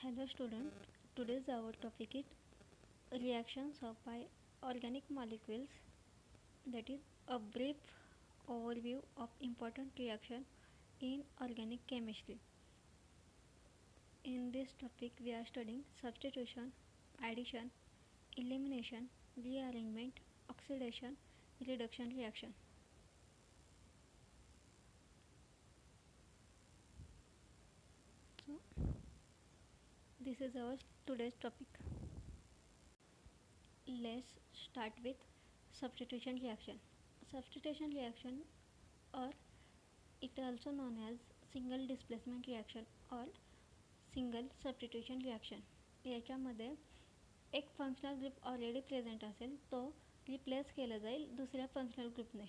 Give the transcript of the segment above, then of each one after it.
Hello student, today's our topic is reactions of by organic molecules, that is a brief overview of important reaction in organic chemistry. In this topic we are studying substitution, addition, elimination, rearrangement, oxidation, reduction reaction. So this is our today's topic. Let's start with substitution reaction. Substitution reaction, or it also known as single displacement reaction or single substitution reaction. याच्यामध्ये एक functional group already present असेल तो replace केला जाईल दुसऱ्या functional ग्रुपने.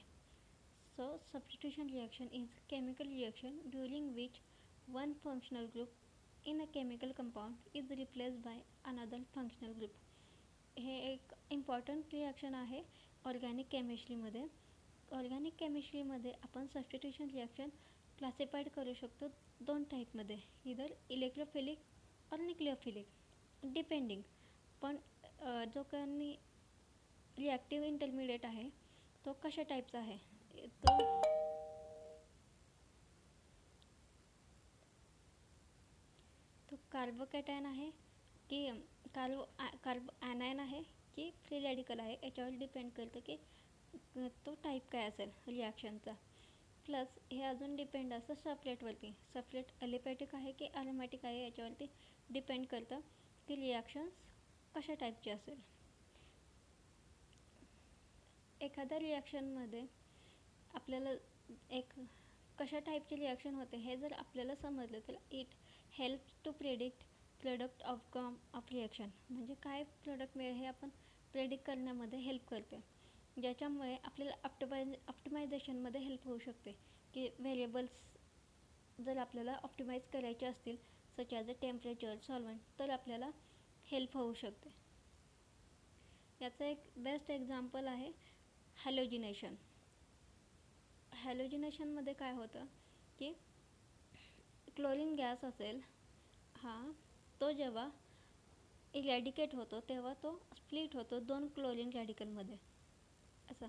So substitution reaction is chemical reaction during which one functional group in a chemical compound is replaced by another functional group. हे एक इम्पॉर्टंट रिॲक्शन आहे ऑर्गॅनिक केमिस्ट्रीमध्ये. ऑर्गॅनिक केमिस्ट्रीमध्ये आपण सबस्टिट्यूशन रिॲक्शन क्लासिफाईड करू शकतो दोन टाईपमध्ये, इधर इलेक्ट्रोफिलिक और न्यूक्लियोफिलिक डिपेंडिंग. पण जो काही रिॲक्टिव्ह इंटरमिडिएट आहे तो कशा टाईपचा आहे, तो कार्बोकॅटायन आहे की कार्बो ॲनायन आहे की फ्री रॅडिकल आहे याच्यावर डिपेंड करतं की तो टाईप काय असेल रिॲक्शनचा. प्लस हे अजून डिपेंड असतं सफलेटवरती. सफलेट ॲलिपॅटिक आहे की ॲरोमॅटिक आहे याच्यावरती डिपेंड करतं की रिॲक्शन्स कशा टाईपची असेल. एखाद्या रिॲक्शनमध्ये आपल्याला एक कशा टाईपची रिॲक्शन होते हे जर आपल्याला समजलं तर it helps to predict product outcome of reaction. म्हणजे काय प्रोडक्ट मिळेल हे आपण प्रेडिक्ट करण्यामध्ये हेल्प करते, ज्याच्यामुळे आपल्याला ऑप्टिमायझेशनमध्ये हेल्प होऊ शकते की व्हेरिएबल्स जर आपल्याला ऑप्टिमाइज करायचे असतील such as a temperature, solvent, तर आपल्याला हेल्प होऊ शकते. याचं एक बेस्ट एक्झाम्पल आहे हॅलोजिनेशन. हॅलोजिनेशनमध्ये काय होतं की क्लोरीन गॅस असेल तो जेव्हा इरॅडिकेट होतो तेव्हा तो स्प्लिट होतो दोन क्लोरीन रॅडिकलमध्ये. असा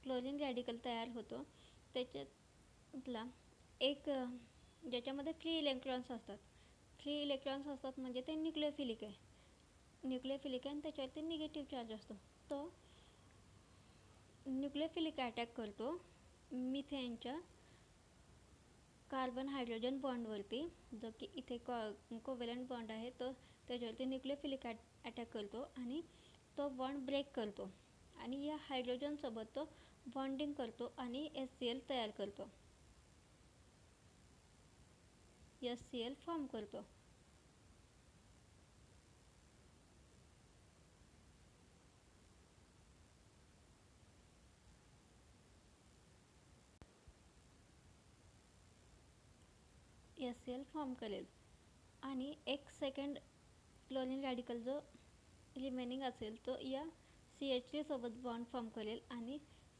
क्लोरीन रॅडिकल तयार होतो. त्याच्यातला एक ज्याच्यामध्ये फ्री इलेक्ट्रॉन्स असतात म्हणजे ते न्यूक्लियोफिलिक आहे आणि त्याच्यावरती निगेटिव्ह चार्ज असतो. तो न्यूक्लियोफिलिक अटॅक करतो मिथेनच्या कार्बन हायड्रोजन बॉन्डवरती, जो की इथे कोव्हॅलंट बॉन्ड आहे तो त्याच्यावरती न्यूक्लियोफिलिक अटॅक करतो आणि तो बॉन्ड ब्रेक करतो आणि या हायड्रोजनसोबत तो बॉन्डिंग करतो आणि HCl तयार करतो, HCl फॉर्म करतो. HCl फॉर्म करेल आणि एक सेकंड क्लोरीन रॅडिकल जो रिमेनिंग असेल तो या CH3 सोबत बॉन्ड फॉर्म करेल आणि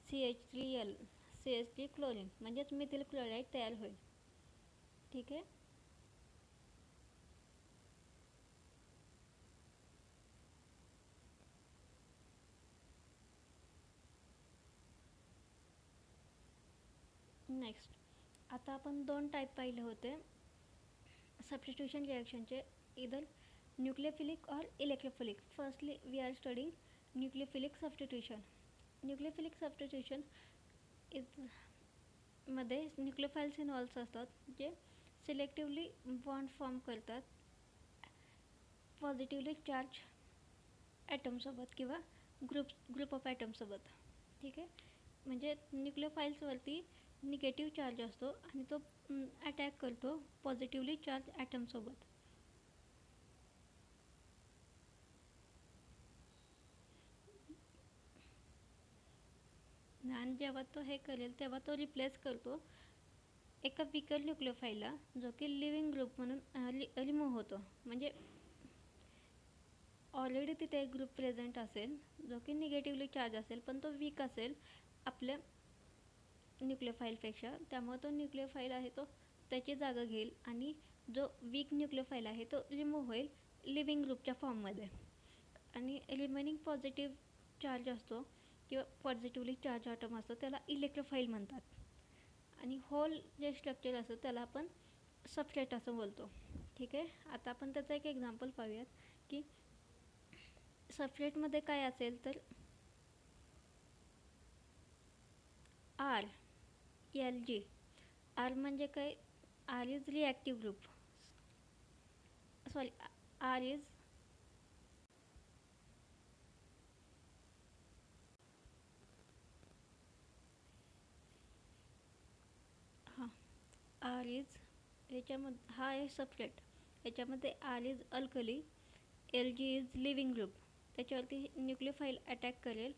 CH3 क्लोरीन म्हणजेच मिथिल क्लोराईड तयार होईल. ठीक आहे. नेक्स्ट आता आपण दोन टाईप पाहिले होते सबस्टिट्यूशन रिॲक्शनचे, इधर न्यूक्लियोफिलिक और electrophilic. Firstly we are studying nucleophilic substitution. Nucleophilic substitution मध्ये न्यूक्लियोफाइल्स इन्व्हॉल्व्स असतात जे सिलेक्टिवली बॉन्ड फॉर्म करतात पॉझिटिव्हली चार्ज ॲटमसोबत किंवा ग्रुप ऑफ ॲटमसोबत. ठीक आहे. म्हणजे न्यूक्लियोफाइल्सवरती निगेटिव्ह चार्ज असतो आणि तो अटॅक करतो पॉझिटिव्हली चार्ज ॲटमसोबत. आणि जेव्हा तो हे करेल तेव्हा तो रिप्लेस करतो एका विकर न्यूक्लियोफाईलला जो की लिव्हिंग ग्रुप म्हणून रिमूव्ह होतो. म्हणजे ऑलरेडी तिथे एक ग्रुप प्रेझेंट असेल जो की निगेटिव्हली चार्ज असेल पण तो वीक असेल आपल्या न्यूक्लियोफाईलपेक्षा, त्यामुळे तो न्यूक्लियोफाईल आहे तो त्याची जागा घेईल आणि जो वीक न्यूक्लियोफाईल आहे तो रिमूव्ह होईल लिव्हिंग ग्रुपच्या फॉर्ममध्ये, आणि रिमेनिंग पॉझिटिव्ह चार्ज असतो किंवा पॉझिटिव्हली चार्ज ॲटम असतो त्याला इलेक्ट्रोफाईल म्हणतात. आणि होल जे स्ट्रक्चर असतं त्याला आपण सबस्ट्रेट असं बोलतो. ठीक आहे, आता आपण त्याचं एक एक्झाम्पल पाहूयात की सबस्ट्रेटमध्ये काय असेल तर आर एल जी. आर म्हणजे काय? R is reactive group, sorry R is R is याच्यामध्ये हा आहे सबस्ट्रेट. याच्यामध्ये R is alkali, L G is leaving group. त्याच्यावरती न्यूक्लियोफाईल अटॅक करेल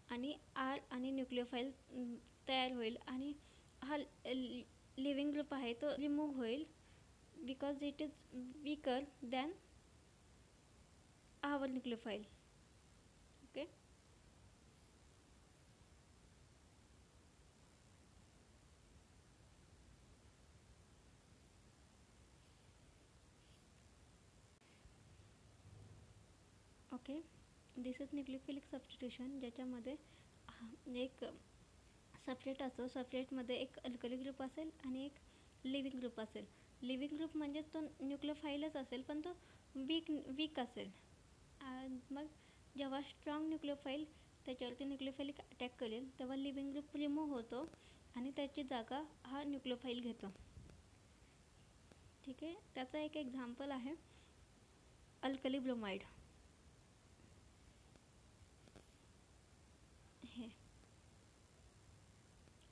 आणि आर आणि न्यूक्लियोफाईल तयार होईल आणि हा लिव्हिंग ग्रुप आहे तो रिमूव्ह होईल because it is weaker than our nucleophile. Okay, okay. This is nucleophilic substitution, ज्याच्यामध्ये एक सबस्ट्रेट असतो. सबस्ट्रेटमध्ये एक अल्कली ग्रुप असेल आणि एक लिव्हिंग ग्रुप असेल. लिव्हिंग ग्रुप म्हणजे तो न्यूक्लियोफाईलच असेल पण तो वीक असेल. मग जेव्हा स्ट्रॉंग न्यूक्लियोफाईल त्याच्यावरती न्यूक्लियोफाईलिक अटॅक करेल तेव्हा लिव्हिंग ग्रुप रिमूव्ह होतो आणि त्याची जागा हा न्यूक्लियोफाईल घेतो. ठीक आहे, त्याचा एक एक्झाम्पल आहे अल्कली ब्रोमाइड. हे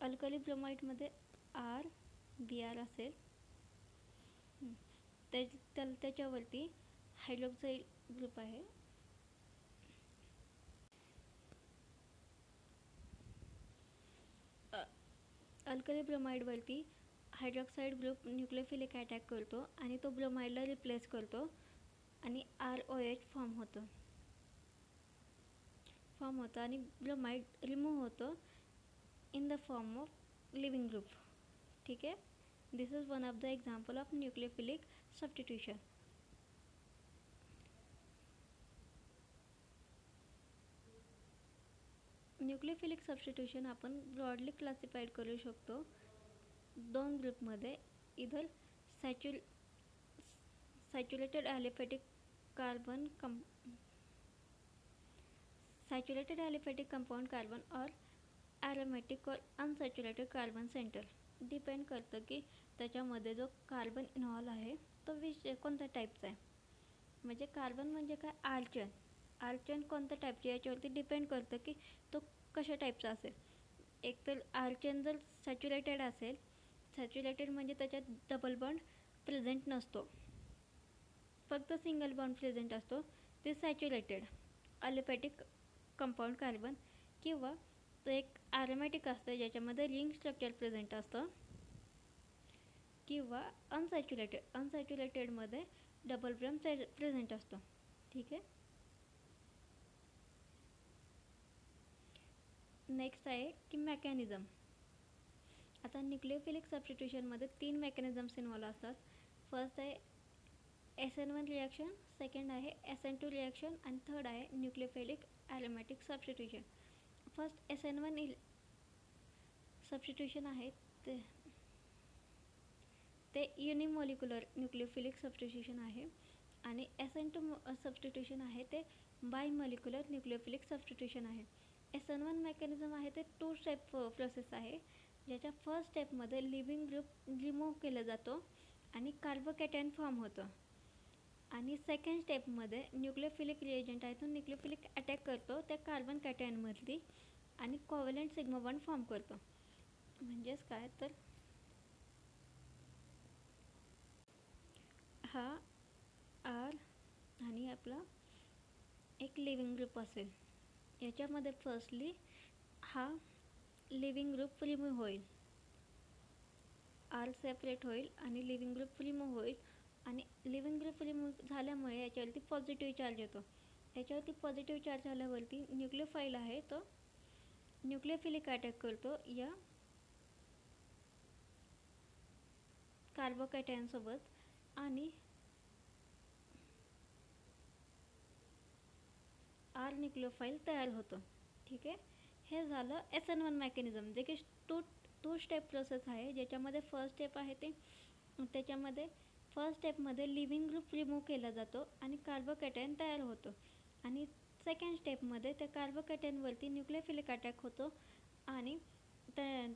अल्कली ब्रोमाइडमध्ये आर बी आर असेल, त्याच्यावरती हायड्रॉक्साईड ग्रुप आहे. अल्कली ब्रोमाइडवरती हायड्रॉक्साईड ग्रुप न्यूक्लियोफिलिक अटॅक करतो आणि तो ब्रोमाइडला रिप्लेस करतो आणि ROH फॉर्म होतो आणि ब्रोमाइड रिमूव्ह होतो in the form of leaving group. ठीक आहे, this is one of the example of nucleophilic substitution. Nucleophilic substitution आपण ब्रॉडली क्लासिफाईड करू शकतो दोन ग्रुपमध्ये. इधर सॅच्युरेटेड ॲलिफॅटिक कंपाउंड कार्बन और ॲरोमॅटिक और अनसॅच्युरेटेड कार्बन सेंटर. डिपेंड करतं की त्याच्यामध्ये जो कार्बन इन्व्हॉल्व आहे तो कोणत्या टाईपचा आहे. म्हणजे कार्बन म्हणजे काय? आर्चन कोणत्या टाईपचे याच्यावरती डिपेंड करतं की तो कशा टाईपचा असेल. एकतर आर्चन जर सॅच्युरेटेड असेल, सॅच्युरेटेड म्हणजे त्याच्यात डबल बॉन्ड प्रेझेंट नसतो, फक्त सिंगल बॉन्ड प्रेझेंट असतो, ते सॅच्युरेटेड ॲलिफॅटिक कंपाउंड कार्बन. किंवा तो एक ॲरोमॅटिक असतं ज्याच्यामध्ये रिंग स्ट्रक्चर प्रेझेंट असतं. किंवा अनसॅच्युरेटेडमध्ये डबल बॉन्ड प्रेझेंट असतो. ठीक आहे, नेक्स्ट आहे की मेकॅनिझम. आता न्यूक्लियोफिलिक सबस्टिट्यूशनमध्ये 3 मेकॅनिझम्स इन्व्हॉल्व असतात. फर्स्ट आहे SN1 रिॲक्शन, सेकंड आहे SN2 रिॲक्शन आणि थर्ड आहे nucleophilic aromatic substitution. First SN1 substitution आहे ते युनिमॉलिक्युलर न्यूक्लियोफिलिक सबस्टिट्यूशन आहे आणि SN2 सबस्टिट्यूशन आहे ते बायमॉलिक्युलर न्यूक्लियोफिलिक सबस्टिट्यूशन आहे. SN1 मेकॅनिझम आहे ते 2 स्टेप प्रोसेस आहे, ज्याच्या फर्स्ट स्टेपमध्ये लिव्हिंग ग्रुप रिमूव्ह केला जातो आणि कार्बोकॅटायन फॉर्म होतं. आणि सेकंड स्टेपमध्ये न्यूक्लियोफिलिक रिएजंट आहे तो न्यूक्लियोफिलिक अटॅक करतो त्या कार्बन कॅटायनमधली आणि कोव्हॅलेंट सिग्मा बॉन्ड फॉर्म करतो. म्हणजेच काय तर हा आर आणि आपला एक लिव्हिंग ग्रुप असेल. याच्यामध्ये फर्स्टली हा लिव्हिंग ग्रुप रिमूव्ह होईल, आर सेपरेट होईल आणि लिव्हिंग ग्रुप रिमूव्ह होईल. आणि लिव्हिंग ग्रुप रिमूव्ह झाल्यामुळे याच्यावरती पॉझिटिव्ह चार्ज येतो. याच्यावरती पॉझिटिव्ह चार्ज झाल्यावरती न्यूक्लियोफाईल आहे तो न्यूक्लियोफिलिक अटॅक करतो या कार्बोकॅटायनसोबत आणि आर न्यूक्लिओफाईल तयार होतं. ठीक आहे, हे झालं SN1 मेकॅनिझम, जे की टू स्टेप प्रोसेस आहे. ज्याच्यामध्ये फर्स्ट स्टेप आहे त्याच्यामध्ये फर्स्ट स्टेपमध्ये लिव्हिंग ग्रुप रिमूव्ह केला जातो आणि कार्बोकॅटायन तयार होतो. आणि सेकंड स्टेपमध्ये त्या कार्बोकॅटायनवरती न्यूक्लियोफिलिक अटॅक होतो आणि त्या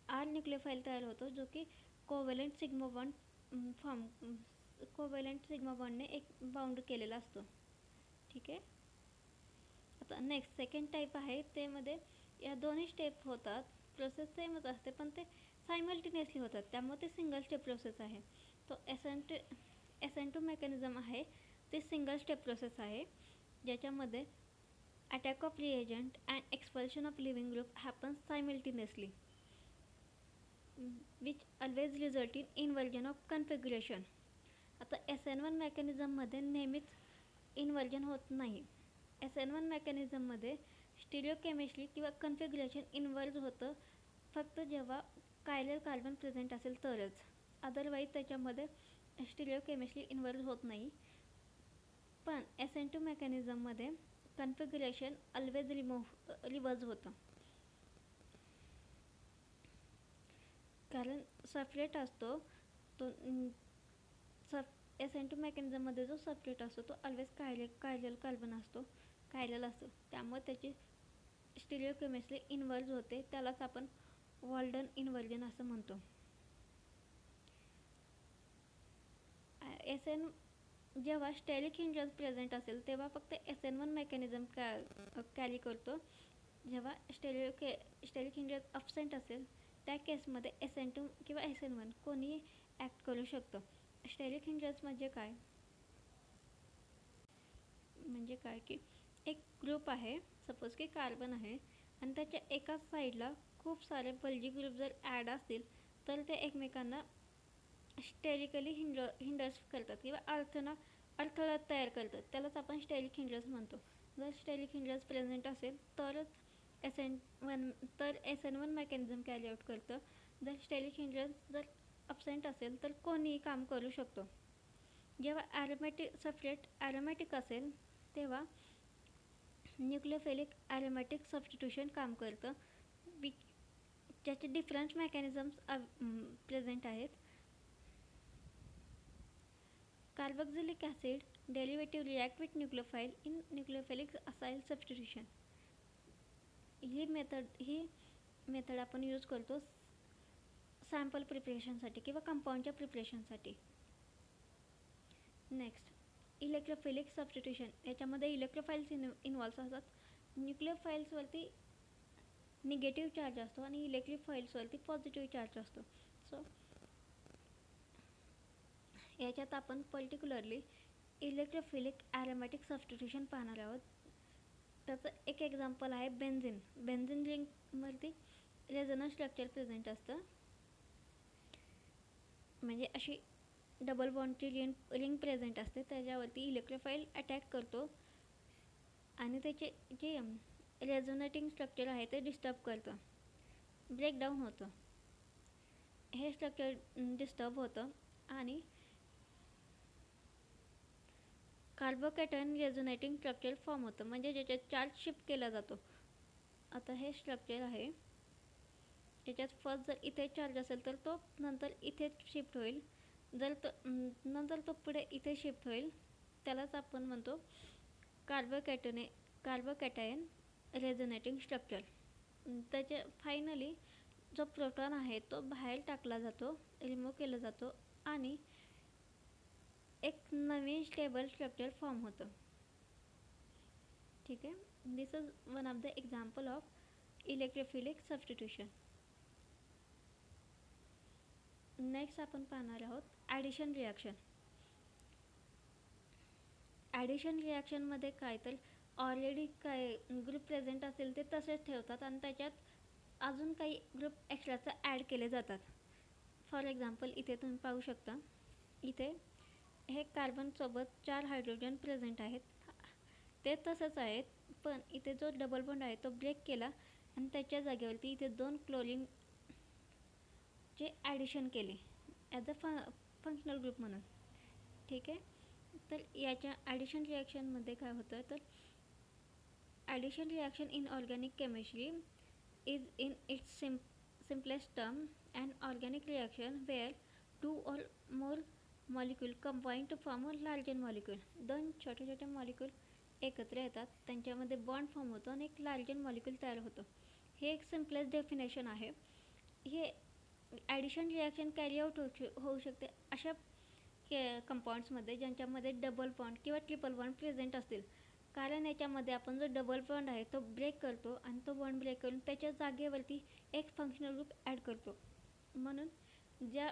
आर न्यूक्लियोफाईल तयार होतो, जो की कोव्हॅलेंट सिग्मा बॉन्डने एक बाउंड केलेला असतो. ठीक आहे, आता नेक्स्ट सेकंड टाईप आहे. त्यामध्ये या दोन्ही स्टेप होतात, प्रोसेस सेमच असते पण ते सायमल्टेनियसली होतात, त्यामुळे ते सिंगल स्टेप प्रोसेस आहे. तो SN2 मेकॅनिझम आहे ते सिंगल स्टेप प्रोसेस आहे, ज्याच्यामध्ये attack of reagent and expulsion of leaving group happens simultaneously, which always result in inversion of configuration. आता SN1 मेकॅनिझममध्ये नेहमीच इन्व्हर्जन होत नाही. SN1 मेकॅनिझममध्ये स्टिरिओकेमिस्ट्री किंवा कन्फिग्युरेशन इन्व्हर्ज होतं फक्त जेव्हा कायरल कार्बन प्रेझेंट असेल तरच, अदरवाईज त्याच्यामध्ये स्टिरिओकेमिस्ट्री इन्व्हर्ज होत नाही. पण SN2 मेकॅनिझममध्ये कन्फिग्युरेशन ऑलवेज रिव्हर्स होतं, कारण सबस्ट्रेट असतो तो SN2 मेकॅनिझममध्ये जो सबस्ट्रेट असतो तो ऑलवेज कायरल असतो, त्यामुळे त्याची स्टिरिओकेमिस्ट्री इन्व्हर्ज होते. त्यालाच आपण वॉल्डन इन्व्हर्जन असं म्हणतो. जेव्हा स्टेरिक हिंड्रन्स प्रेझेंट असेल तेव्हा फक्त SN1 मेकॅनिझम कॅरी करतो. जेव्हा स्टेरिक हिंड्रन्स अब्सेंट असेल त्या केसमध्ये SN2 किंवा SN1 कोणीही ॲक्ट करू शकतं. स्टेरिक हिंड्रन्स म्हणजे काय की एक ग्रुप आहे, सपोज की कार्बन आहे, आणि त्याच्या एकाच साईडला खूप सारे बल्जी ग्रुप जर ॲड असतील तर ते एकमेकांना स्टेरिकली हिंडर्स करतात किंवा अडथळा तयार करतात. त्यालाच आपण स्टेरिक हिंड्रन्स म्हणतो. जर स्टेरिक हिंड्रन्स प्रेझेंट असेल तरच SN1 मेकॅनिझम कॅरी आउट करतं. जर स्टेरिक हिंड्रन्स जर अब्सेंट असेल तर कोणीही काम करू शकतो. जेव्हा सबस्ट्रेट ॲरोमॅटिक असेल तेव्हा न्यूक्लियोफिलिक ॲरोमॅटिक सबस्टिट्यूशन काम करतं, ज्याचे डिफरंट मेकॅनिझम्स प्रेझेंट आहेत. Carboxylic acid derivative react with nucleophile in nucleophilic acyl substitution. ही मेथड आपण यूज करतो सॅम्पल प्रिपरेशनसाठी किंवा कंपाऊंडच्या प्रिपरेशनसाठी. Next electrophilic substitution. याच्यामध्ये इलेक्ट्रोफाईल्स इन्व्हॉल्व असतात. न्यूक्लियोफाईल्सवरती निगेटिव्ह चार्ज असतो आणि इलेक्ट्रोफाईल्सवरती पॉझिटिव्ह चार्ज असतो. सो याच्यात आपण पर्टिक्युलरली इलेक्ट्रोफिलिक ॲरोमॅटिक सबस्टिट्यूशन पाहणार आहोत. त्याचं एक एक्झाम्पल आहे बेन्झिन. बेन्झिन रिंगवरती रेझोनन्स स्ट्रक्चर प्रेझेंट असतं, म्हणजे अशी डबल बॉन्डची रिंग प्रेझेंट असते, त्याच्यावरती इलेक्ट्रोफाईल अटॅक करतो आणि त्याचे जे रेझोनेटिंग स्ट्रक्चर आहे ते डिस्टर्ब करतं, ब्रेकडाऊन होतं. हे स्ट्रक्चर डिस्टर्ब होतं आणि कार्बोकॅटायन रेझोनेटिंग स्ट्रक्चर फॉर्म होतं, म्हणजे ज्याच्यात चार्ज शिफ्ट केला जातो. आता हे स्ट्रक्चर आहे, त्याच्यात फर्स्ट जर इथे चार्ज असेल तर तो नंतर इथे शिफ्ट होईल, जर तो नंतर तो पुढे इथे शिफ्ट होईल. त्यालाच आपण म्हणतो कार्बोकॅटायन रेझोनेटिंग स्ट्रक्चर. त्याचे फायनली जो प्रोटॉन आहे तो बाहेर टाकला जातो, रिमूव्ह केला जातो आणि एक नवीन स्टेबल स्ट्रक्चर फॉर्म होतं. ठीक आहे, this is one of the example of electrophilic substitution. Next आपण पाहणार आहोत ॲडिशन रिॲक्शन. ॲडिशन रिॲक्शनमध्ये काय तर ऑलरेडी काय ग्रुप प्रेझेंट असेल ते तसेच ठेवतात आणि त्याच्यात अजून काही ग्रुप एक्स्ट्राचा ॲड केले जातात. फॉर एक्झाम्पल इथे तुम्ही पाहू शकता, इथे हे कार्बनसोबत 4 हायड्रोजन प्रेझेंट आहेत, ते तसंच आहेत, पण इथे जो डबल बॉन्ड आहे तो ब्रेक केला आणि त्याच्या जागेवरती इथे 2 क्लोरीन चे ॲडिशन केले. ॲज अ फंक्शनल ग्रुप म्हणून. ठीक आहे. तर याच्या ॲडिशन रिॲक्शनमध्ये काय होतं, तर addition reaction in organic chemistry is in its simplest term an organic reaction where two or more molecule combine to form a larger molecule. दोन छोटे छोटे मॉलिक्यूल एकत्र येतात, त्यांच्यामध्ये बॉन्ड फॉर्म होतो आणि एक लार्जर मॉलिक्यूल तयार होतो. हे एक सिम्पलेस्ट डेफिनेशन आहे. हे ॲडिशन रिॲक्शन कॅरी आउट होऊ शकते अशा कंपाऊंड्समध्ये ज्यांच्यामध्ये डबल बॉन्ड किंवा ट्रिपल बॉन्ड प्रेझेंट असतील. कारण याच्यामध्ये आपण जो डबल बॉन्ड आहे तो ब्रेक करतो आणि तो बॉन्ड ब्रेक करून त्याच्या जागेवरती एक फंक्शनल ग्रुप ॲड करतो. म्हणून ज्या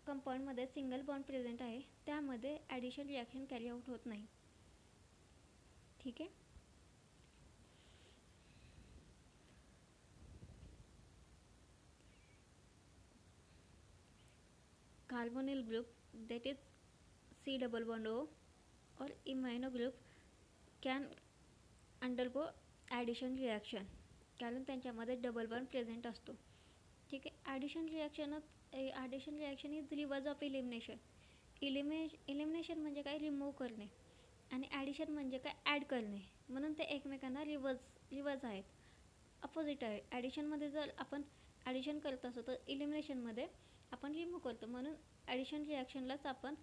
कंपाऊंडमध्ये सिंगल बॉन्ड प्रेझेंट आहे त्यामध्ये ॲडिशन रिॲक्शन कॅरी आउट होत नाही. ठीक आहे. Carbonyl group that is C double bond O or imino group can undergo addition reaction कारण त्यांच्यामध्ये डबल बॉन्ड प्रेझेंट असतो. ठीक आहे. Addition reaction is reverse of elimination. Elimination म्हणजे काय, रिमूव्ह करणे, आणि ॲडिशन म्हणजे काय, ॲड करणे. म्हणून ते एकमेकांना रिवर्स आहेत, अपोजिट आहे. ॲडिशनमध्ये जर आपण ॲडिशन करत असतो तर इलिमिनेशनमध्ये आपण रिमूव्ह करतो. म्हणून ॲडिशन रिॲक्शनलाच आपण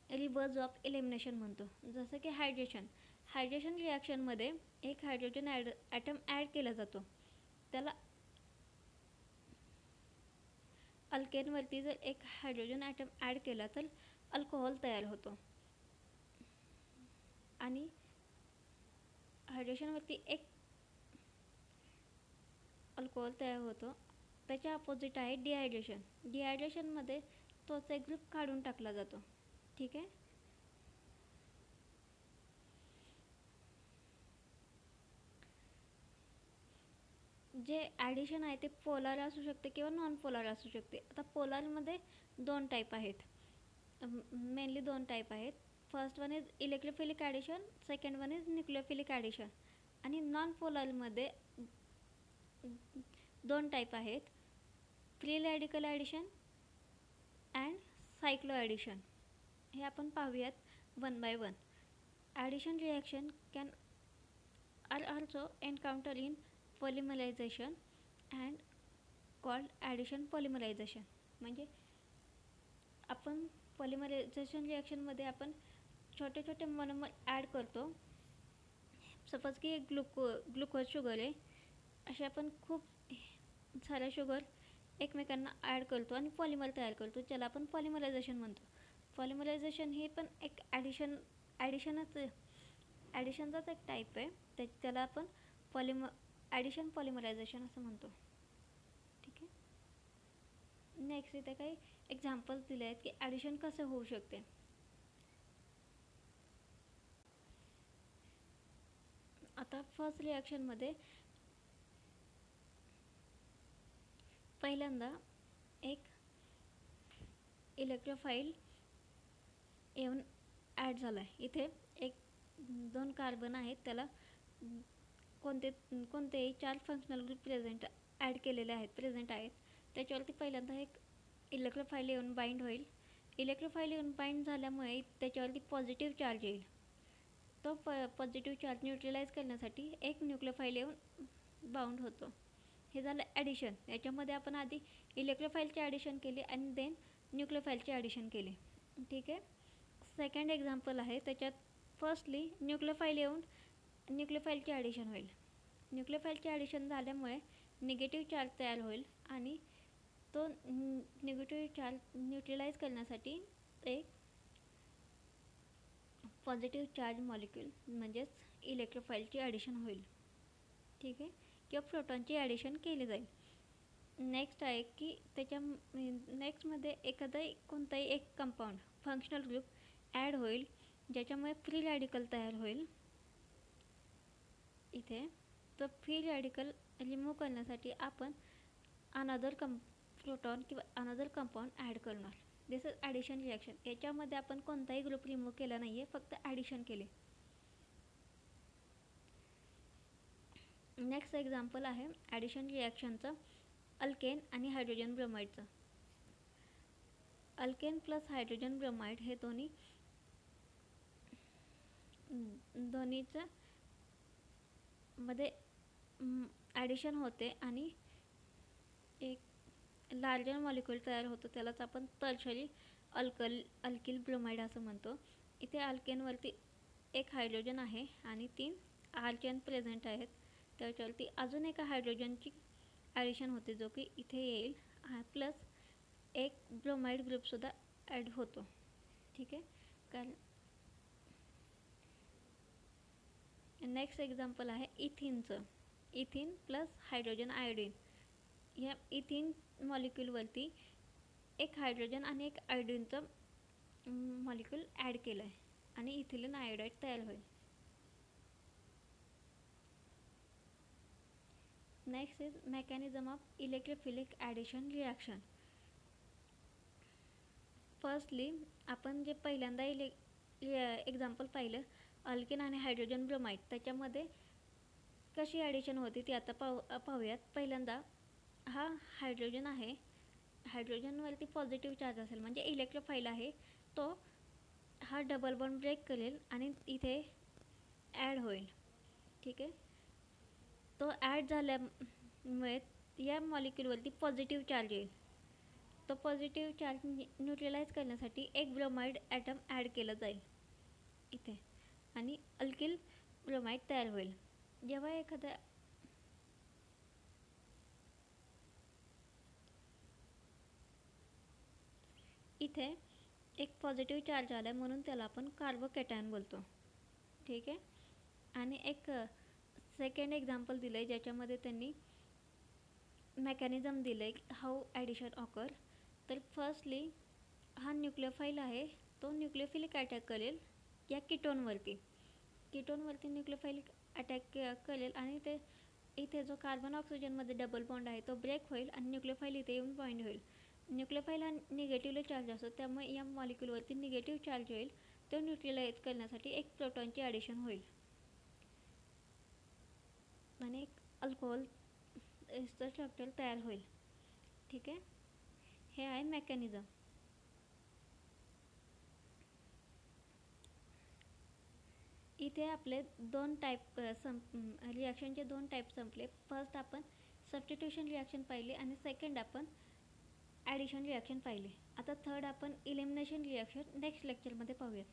रिवर्स ऑफ इलिमिनेशन म्हणतो. जसं की हायड्रेशन रिॲक्शनमध्ये एक हायड्रोजन ॲटम ॲड केला जातो. त्याला अल्केनवरती जर एक हायड्रोजन ॲटम ॲड केला तर अल्कोहोल तयार होतो. आणि हायड्रेशनवरती एक अल्कोहोल तयार होतो. त्याच्या अपोजिट आहे डिहायड्रेशन. डिहायड्रेशनमध्ये तोच एक ग्रुप काढून टाकला जातो. ठीक आहे. जे ॲडिशन आहे ते पोलार असू शकते किंवा नॉन पोलार असू शकते. आता पोलारमध्ये दोन टाईप आहेत, मेनली दोन टाईप आहेत. First one is electrophilic addition, second one is nucleophilic addition. आणि नॉन पोलारमध्ये दोन टाईप आहेत, free radical addition and cyclo addition. हे आपण पाहूयात one by one. Addition reaction can are also encounter in polymerisation and called addition polymerisation. म्हणजे आपण polymerisation रिॲक्शनमध्ये आपण छोटे छोटे मोनोमर ॲड करतो. सपोज की ग्लुकोज शुगर आहे, असे आपण खूप साऱ्या शुगर एकमेकांना ॲड करतो आणि पॉलिमर तयार करतो, ज्याला आपण पॉलिमरायझेशन म्हणतो. पॉलिमरायझेशन हे पण एक ॲडिशनचाच एक टाईप आहे. त्याला आपण ॲडिशन पॉलिमरायझेशन असं म्हणतो. ठीक आहे. नेक्स्ट इथे काही एक्झाम्पल्स दिले आहेत की ॲडिशन कसं होऊ शकते. आता फर्स्ट रिॲक्शनमध्ये पहिल्यांदा एक इलेक्ट्रोफाईल येऊन ॲड झाला आहे. इथे एक दोन कार्बन आहेत, त्याला कोणतेही चार फंक्शनल ग्रुप प्रेझेंट आहेत. त्याच्यावरती पहिल्यांदा एक इलेक्ट्रोफाईल येऊन बाइंड होईल. इलेक्ट्रोफाईल येऊन बाइंड झाल्यामुळे त्याच्यावरती पॉझिटिव्ह चार्ज येईल. तो पॉझिटिव्ह चार्ज न्यूट्रलाइज करण्यासाठी एक न्यूक्लियोफाईल येऊन बाउंड होतो. हे झालं ॲडिशन. याच्यामध्ये आपण आधी इलेक्ट्रोफाईलचे ॲडिशन केले आणि देन न्यूक्लियोफाईलचे ॲडिशन केले. ठीक आहे. सेकंड एक्झाम्पल आहे, त्याच्यात फर्स्टली न्यूक्लियोफाईल येऊन न्यूक्लियोफाईलचे ॲडिशन होईल. न्यूक्लियोफाईलचे ॲडिशन झाल्यामुळे निगेटिव्ह चार्ज तयार होईल आणि तो निगेटिव्ह चार्ज न्यूट्रलाइज करण्यासाठी एक पॉझिटिव्ह चार्ज मॉलिक्यूल म्हणजेच इलेक्ट्रोफाईलची ॲडिशन होईल. ठीक आहे. किंवा प्रोटॉनची ॲडिशन केली जाईल. नेक्स्ट आहे की नेक्स्टमध्ये कोणताही एक कंपाऊंड फंक्शनल ग्रुप ॲड होईल, ज्याच्यामुळे फ्री रॅडिकल तयार होईल. इथे तो फ्री रॅडिकल रिमूव्ह करण्यासाठी आपण अनदर प्रोटॉन किंवा अनदर कंपाऊंड ॲड करणार. दिस इज ॲडिशन रिॲक्शन. याच्यामध्ये आपण कोणताही ग्रुप रिमूव्ह केला नाही आहे, फक्त ॲडिशन केले. नेक्स्ट एक्झाम्पल आहे ॲडिशन रिॲक्शनचं अल्केन आणि हायड्रोजन ब्रोमाइडचं. अल्केन प्लस हायड्रोजन ब्रोमाइड हे दोन्हीचं मध्ये ॲडिशन होते आणि एक लार्जर मॉलिक्यूल तयार होतो, त्यालाच आपण टर्शरी अल्किल ब्रोमाइड असं म्हणतो. इथे अल्केनवरती एक हायड्रोजन आहे आणि 3 आर्चेन प्रेझेंट आहेत. त्याच्यावरती अजून एका हायड्रोजनची ॲडिशन होते जो की इथे येईल, प्लस एक ब्रोमाइड ग्रुपसुद्धा ॲड होतो. ठीक आहे. कारण नेक्स्ट एक्झाम्पल आहे इथिनचं. Ethene plus hydrogen iodine. या इथिन मॉलिक्यूलवरती एक हायड्रोजन आणि एक आयोडीनचं मॉलिक्यूल ॲड केलं आहे आणि इथिलीन आयोडाईड तयार होईल. Next is mechanism of electrophilic addition reaction. Firstly आपण जे पहिल्यांदा एक्झाम्पल पाहिलं अल्केन आणि हायड्रोजन ब्रोमाइड, त्याच्यामध्ये कशी ॲडिशन होती ती आता पाहूयात. पहिल्यांदा हा हायड्रोजन आहे, हायड्रोजनवरती पॉझिटिव्ह चार्ज असेल म्हणजे इलेक्ट्रोफाईल आहे, तो हा डबल बॉन्ड ब्रेक करेल आणि इथे ॲड होईल. ठीक आहे. तो ॲड झाल्यामुळे या मॉलिक्यूलवरती पॉझिटिव्ह चार्ज येईल. तो पॉझिटिव्ह चार्ज न्यूट्रलाइज करण्यासाठी एक ब्रोमाइड ॲटम ॲड केलं जाईल इथे आणि अल्किल ब्रोमाइड तयार होईल. जेव्हा एखाद्या इथे एक पॉझिटिव्ह चार्ज आला म्हणून त्याला आपण कार्बोकॅटायन बोलतो. ठीक आहे. आणि एक सेकंड एक्झाम्पल दिलं आहे ज्याच्यामध्ये त्यांनी मेकॅनिझम दिलं आहे हाऊ ॲडिशन ऑकर. तर फर्स्टली हा न्यूक्लियोफाईल आहे, तो न्यूक्लियोफिलिक अटॅक करेल या कीटोनवरती न्यूक्लियोफाइलिक अटॅक करेल आणि ते इथे जो कार्बन ऑक्सिजनमध्ये डबल बॉन्ड आहे तो ब्रेक होईल आणि न्यूक्लियोफाईल इथे येऊन बाइंड होईल. न्यूक्लियोफाईल हा निगेटिव्हली चार्ज असतो, त्यामुळे या मॉलिक्यूलवरती निगेटिव्ह चार्ज होईल. तो न्यूट्रलाइज करण्यासाठी एक प्रोटॉनची ॲडिशन होईल आणि एक अल्कोहोल एस्टर स्ट्रक्चर तयार होईल. ठीक आहे. हे आहे मेकॅनिझम. इथे आपले दोन टाईप रिॲक्शनचे 2 टाईप संपले. फर्स्ट आपण सबस्टिट्यूशन रिॲक्शन पाहिली आणि सेकंड आपण ॲडिशन रिॲक्शन पाहिली. आता थर्ड आपण इलिमिनेशन रिॲक्शन नेक्स्ट लेक्चरमध्ये पाहूयात.